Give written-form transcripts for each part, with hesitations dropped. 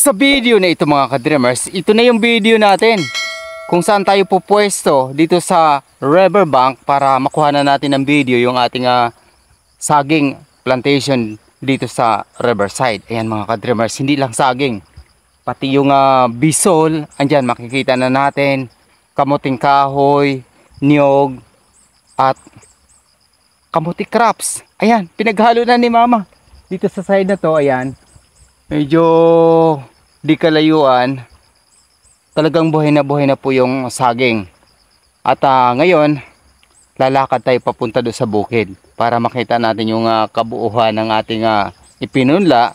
Sa video na ito mga ka-dreamers, ito na yung video natin kung saan tayo pupwesto dito sa riverbank para makuha na natin ng video yung ating saging plantation dito sa riverside. Ayan mga ka-dreamers, hindi lang saging, pati yung bisol, andyan makikita na natin, kamuting kahoy, niyog, at kamuti crops. Ayan, pinaghalo na ni mama dito sa side na to. Ayan, medyo di kalayuan, talagang buhay na po yung saging. At ngayon lalakad tayo papunta doon sa bukid para makita natin yung kabuuhan ng ating ipinunla,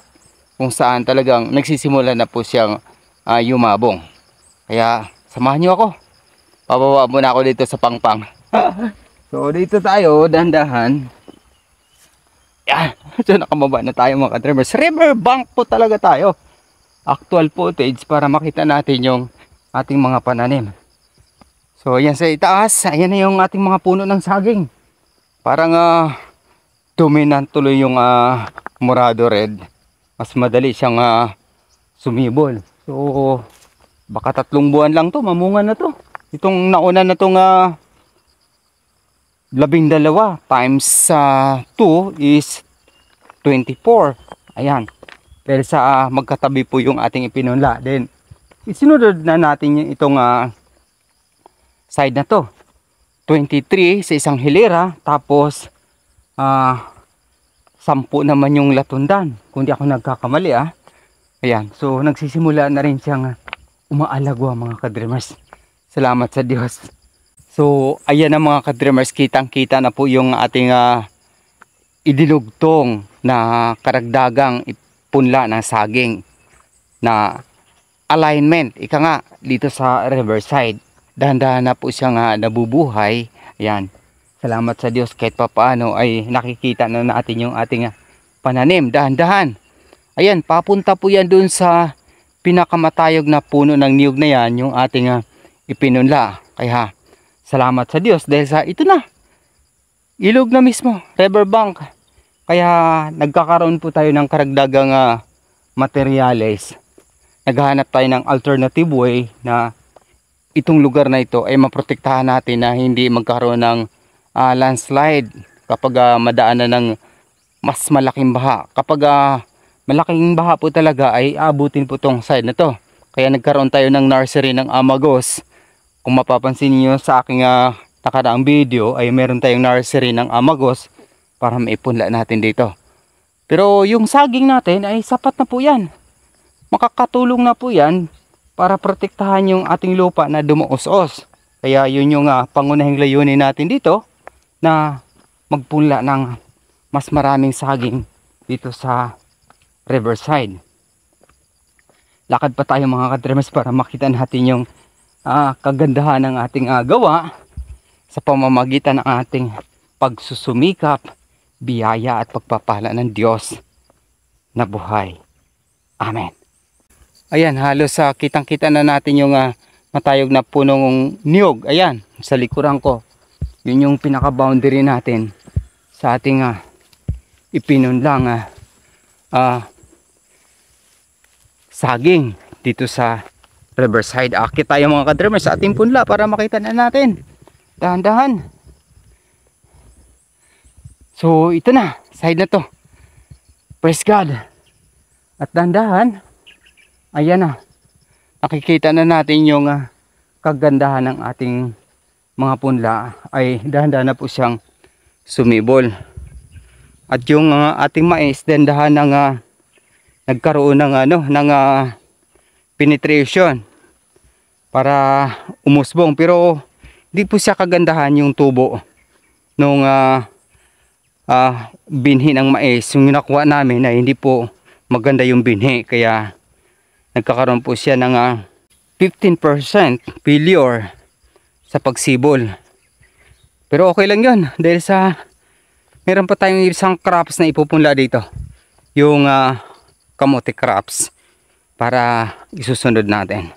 kung saan talagang nagsisimula na po siyang yumabong. Kaya samahan nyo ako, pababa muna ako dito sa pangpang. So dito tayo dandahan. Yan, so nakamaba na tayo mga ka-dreamers. Riverbank po talaga tayo. Actual footage para makita natin yung ating mga pananim. So yan sa itaas, ayan na yung ating mga puno ng saging. Parang dominant tuloy yung morado red. Mas madali siyang sumibol. So baka 3 buwan lang to, mamunga na to. Itong nauna na tong 12 times 2 is 24. Ayan. Dahil sa magkatabi po yung ating ipinunla. Then isinunod na natin yung itong side na to. 23 sa isang hilera. Tapos 10 naman yung latundan, kung di ako nagkakamali. Ayan. So nagsisimula na rin siyang umaalagwa mga ka-dreamers. Salamat sa Diyos. So ayan na mga ka-dreamers, kitang kita na po yung ating idinugtong na karagdagang punla ng saging na alignment. Ika nga dito sa riverside, dahan-dahan na po siyang nabubuhay. Ayan, salamat sa Diyos, kahit papaano ay nakikita na natin yung ating pananim dahan-dahan. Ayan, papunta po yan dun sa pinakamatayog na puno ng niyog na yan, yung ating ipinunla. Kaya salamat sa Diyos dahil sa ito na, ilog na mismo, riverbank. Kaya nagkakaroon po tayo ng karagdagang materyales. Naghahanap tayo ng alternative way na itong lugar na ito ay maprotektahan natin na hindi magkaroon ng landslide kapag madaanan ng mas malaking baha. Kapag malaking baha po talaga ay abutin po tong side na to. Kaya nagkaroon tayo ng nursery ng amagos. Kung mapapansin niyo sa aking nakaraang video ay meron tayong nursery ng amagos para maipunla natin dito. Pero yung saging natin ay sapat na po yan. Makakatulong na po yan para protektahan yung ating lupa na dumuos-os. Kaya yun yung pangunahing layunin natin dito, na magpunla ng mas maraming saging dito sa riverside. Lakad pa tayo mga ka-dreamers para makita natin yung kagandahan ng ating gawa sa pamamagitan ng ating pagsusumikap, biyaya at pagpapala ng Diyos na buhay. Amen. Ayan, halos kitang-kita na natin yung matayog na punong niyog. Ayan, sa likuran ko. Yun yung pinaka-boundary natin sa ating ipinunlang saging dito sa riverside. Akit tayo mga ka-dreamers sa ating punla para makita na natin. Dahan-dahan. So ito na, side na to. Praise God. At dahan-dahan, ayan na, nakikita na natin yung kagandahan ng ating mga punla ay dahan-dahan na po siyang sumibol. At yung ating mais, dahan-dahan ng nagkaroon ng penetration para umusbong. Pero hindi po siya kagandahan yung tubo nung binhi ng mais. Yung nakuha namin ay hindi po maganda yung binhi, kaya nagkakaroon po siya ng 15% failure sa pagsibol. Pero okay lang yun dahil sa meron pa tayong isang crops na ipupunla dito, yung kamote crops, para isusunod natin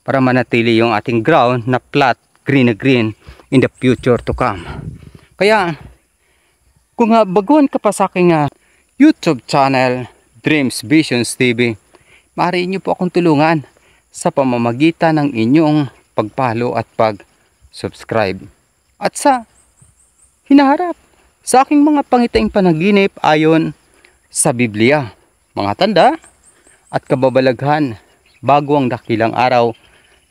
para manatili yung ating ground na flat, green na green in the future to come. Kaya kung baguhan ka pa sa aking YouTube channel Dreams Visions TV, maaari niyo po akong tulungan sa pamamagitan ng inyong pag-follow at pag-subscribe. At sa hinaharap sa aking mga pangitaing panaginip ayon sa Biblia, mga tanda at kababalaghan bago ang dakilang araw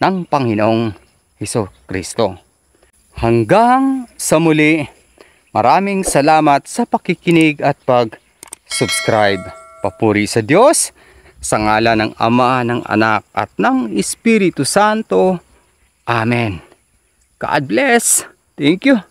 ng Panginoong Hesukristo. Hanggang sa muli, maraming salamat sa pakikinig at pag-subscribe. Papuri sa Diyos, sa ngalan ng Ama, ng Anak, at ng Espiritu Santo. Amen. God bless. Thank you.